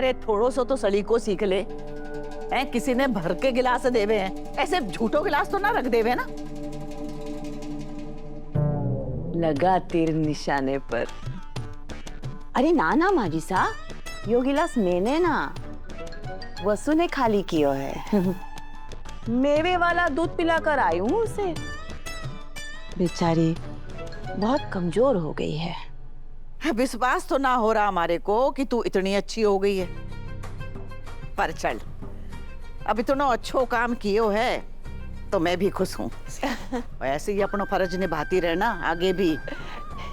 अरे थोड़ो सो तो सलीको सीख ले। हैं, किसी ने भर के गिलास देवे हैं, ऐसे झूठो गिलास तो ना रख देवे ना। लगा तीर निशाने पर। अरे ना ना माजी सा, यो गिलास मैंने ना वसु ने खाली कियो है। मेवे वाला दूध पिलाकर आई हूँ उसे। बेचारी बहुत कमजोर हो गई है। विश्वास तो ना हो रहा हमारे को कि तू इतनी अच्छी हो गई है। पर चल, अब इतना अच्छो काम कियो है तो मैं भी खुश हूँ। ऐसे ही अपना फर्ज निभाती रहना आगे भी।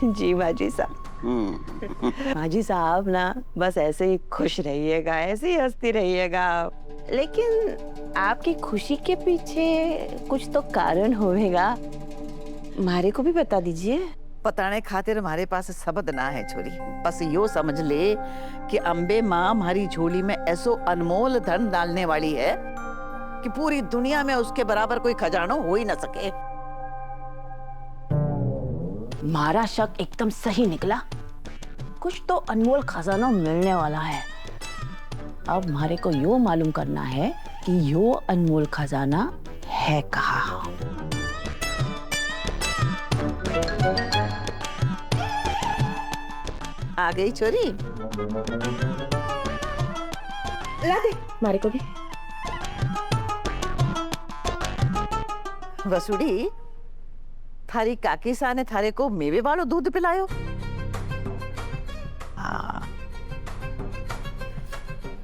जी माजी साहब। माजी साहब ना बस ऐसे ही खुश रहिएगा, ऐसे ही हंसती रहिएगा। लेकिन आपकी खुशी के पीछे कुछ तो कारण होगा, हमारे को भी बता दीजिए। बताने खातिर हमारे पास शब्द ना है छोरी। बस यो समझ ले कि अम्बे माँ हमारी झोली में ऐसो अनमोल धन डालने वाली है कि पूरी दुनिया में उसके बराबर कोई खजाना हो ही ना सके। हमारा शक एकदम सही निकला। कुछ तो अनमोल खजाना मिलने वाला है। अब हमारे को यो मालूम करना है कि यो अनमोल खजाना है कहाँ। आ गई छोरी। ला दे हमारे को भी। वसुड़ी, थारी काकी सा ने थारे को मेवे वालो दूध पिलायो। हाँ,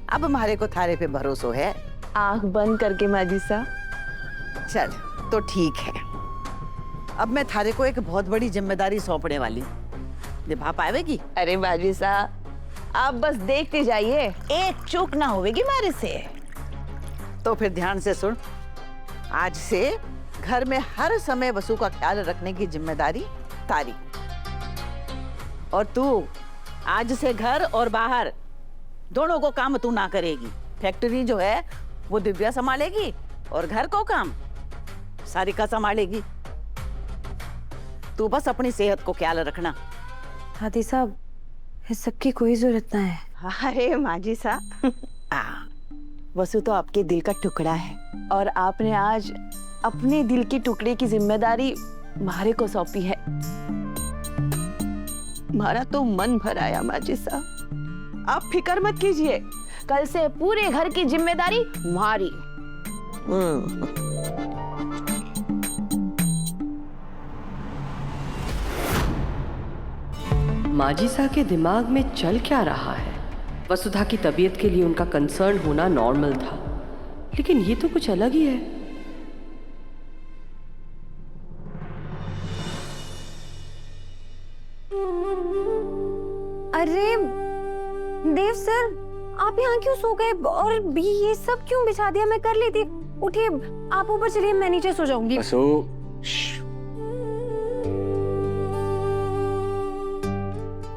अब हमारे को थारे पे भरोसा है। आंख बंद करके माजी सा। चल तो ठीक है। अब मैं थारे को एक बहुत बड़ी जिम्मेदारी सौंपने वाली हूँ, निभा पाएगी? अरे माजी सा, आप बस देखते जाइए, एक चूक ना होगी हमारे से। तो फिर ध्यान से सुन। आज से घर में हर समय वसु का ख्याल रखने की जिम्मेदारी तारी। और तू आज से घर और बाहर दोनों को काम तू ना करेगी। फैक्ट्री जो है वो दिव्या संभालेगी और घर को काम सारिका संभालेगी। तू बस अपनी सेहत को ख्याल रखना। दादी साहब, इस सब की कोई जरूरत ना है। अरे माजी सा, वसु तो आपके दिल का टुकड़ा है और आपने आज अपने दिल के टुकड़े की जिम्मेदारी हमारे को सौंपी है। हमारा तो मन भर आया माजी सा। आप फिक्र मत कीजिए, कल से पूरे घर की जिम्मेदारी हमारी। माजिसा के दिमाग में चल क्या रहा है? वसुधा की तबीयत के लिए उनका कंसर्न होना नॉर्मल था, लेकिन ये तो कुछ अलग ही है। अरे देव सर, आप यहाँ क्यों सो गए? और भी ये सब क्यों बिछा दिया? मैं कर लेती। उठिए, आप ऊपर चलिए, मैं नीचे सो जाऊंगी।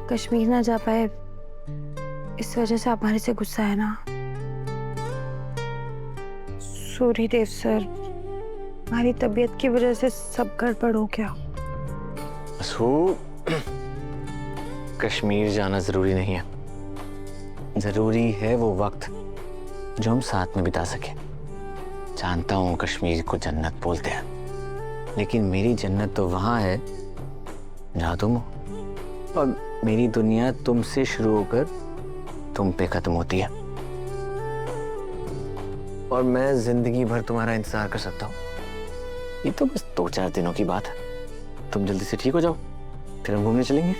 कश्मीर ना जा पाए इस वजह से आप हमारे से गुस्सा है ना? सॉरी देव सर, हमारी तबीयत की वजह से सब गड़बड़ हो गया। कश्मीर जाना जरूरी नहीं है। जरूरी है वो वक्त जो हम साथ में बिता सके। जानता हूँ कश्मीर को जन्नत बोलते हैं, लेकिन मेरी जन्नत तो वहां है जहां तुम हो, और मेरी दुनिया तुमसे शुरू होकर तुम पे खत्म होती है। और मैं जिंदगी भर तुम्हारा इंतजार कर सकता हूँ। ये तो बस 2-4 दिनों की बात है। तुम जल्दी से ठीक हो जाओ, फिर हम घूमने चलेंगे।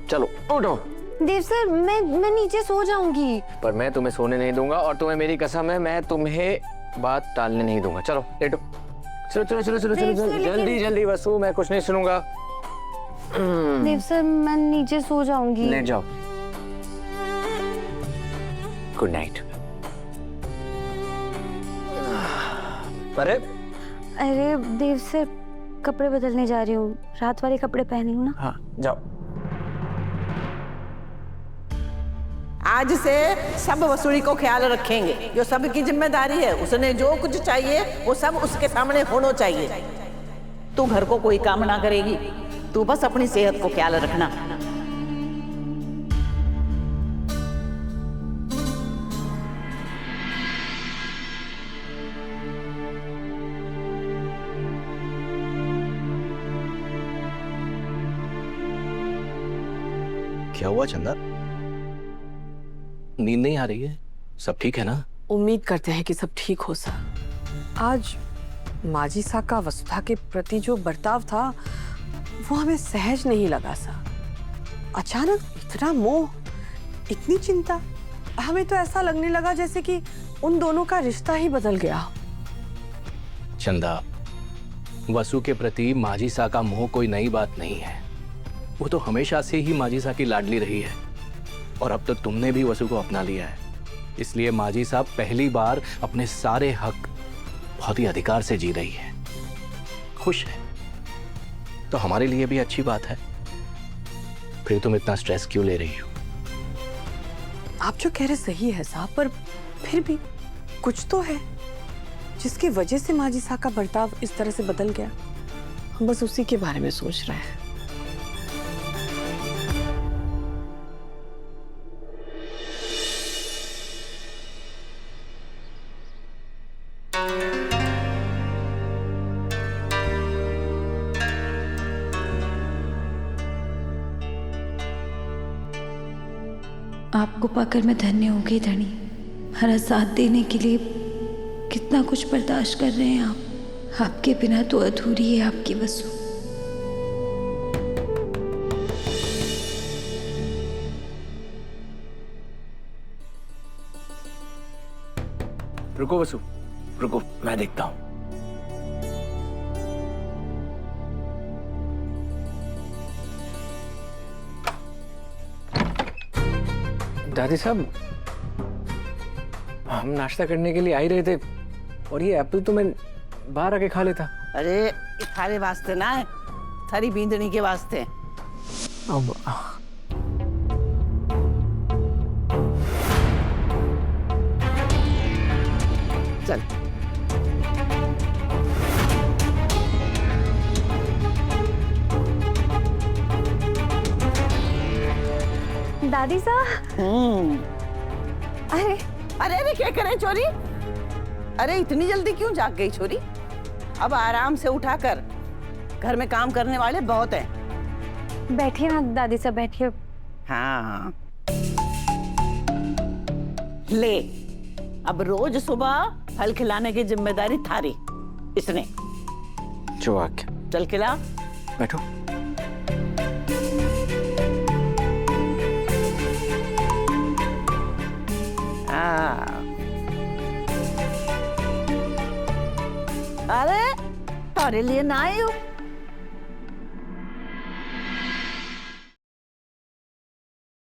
चलो उठो। देव सर, मैं नीचे सो जाऊंगी। पर मैं तुम्हें सोने नहीं दूंगा, और तुम्हें मेरी कसम है, मैं तुम्हें बात टालने नहीं दूंगा। चलो लेटो। चलो चलो चलो चलो चलो, जल्दी जल्दी वसु, मैं कुछ नहीं सुनूंगा। देव सर, मैं नीचे सो जाऊंगी। लेट जाओ। Good night. अरे देव सर, कपड़े बदलने जा रही हूँ, रात वाले कपड़े पहनी हूँ ना। हाँ जाओ। आज से सब वसूली को ख्याल रखेंगे। जो सब की जिम्मेदारी है, उसने जो कुछ चाहिए वो सब उसके सामने होना चाहिए। तू घर को कोई काम ना करेगी, तू बस अपनी सेहत को ख्याल रखना। क्या हुआ चंदा? नींद नहीं आ रही है? सब ठीक है ना? उम्मीद करते हैं कि सब ठीक हो सा। आज माजिसा का वसुधा के प्रति जो बर्ताव था वो हमें सहज नहीं लगा सा। अचानक इतना मोह, इतनी चिंता, हमें तो ऐसा लगने लगा जैसे कि उन दोनों का रिश्ता ही बदल गया। चंदा, वसु के प्रति माजिसा का मोह कोई नई बात नहीं है। वो तो हमेशा से ही माजिसा की लाडली रही है और अब तो तुमने भी वसु को अपना लिया है। इसलिए माजिसा पहली बार अपने सारे हक बहुत ही अधिकार से जी रही है, खुश है। तो हमारे लिए भी अच्छी बात है। फिर तुम इतना स्ट्रेस क्यों ले रही हो? आप जो कह रहे सही है साहब, पर फिर भी कुछ तो है जिसकी वजह से माजिसा का बर्ताव इस तरह से बदल गया। हम बस उसी के बारे में सोच रहे हैं। आपको पाकर मैं धन्य हो गई धनी। हमारा साथ देने के लिए कितना कुछ बर्दाश्त कर रहे हैं आप। आपके बिना तो अधूरी है आपकी वसु। रुको वसु, रुको, मैं देखता हूं। दादी साहब, हम नाश्ता करने के लिए आ ही रहे थे और ये एप्पल तो मैं बाहर आके खा लेता। अरे ये थारे वास्ते ना है, थारी बींदनी के वास्ते। अब चल दादी साहब, अरे अरे अरे क्या करे चोरी? अरे इतनी जल्दी क्यों जाग गई छोरी? अब आराम से उठाकर, घर में काम करने वाले बहुत हैं। बैठिए ना दादी साहब, बैठिए। हाँ ले, अब रोज सुबह फल खिलाने की जिम्मेदारी थारी। इसने जो आज्ञा। चल खिला। बैठो। अरे तारे लिए ना आई हो,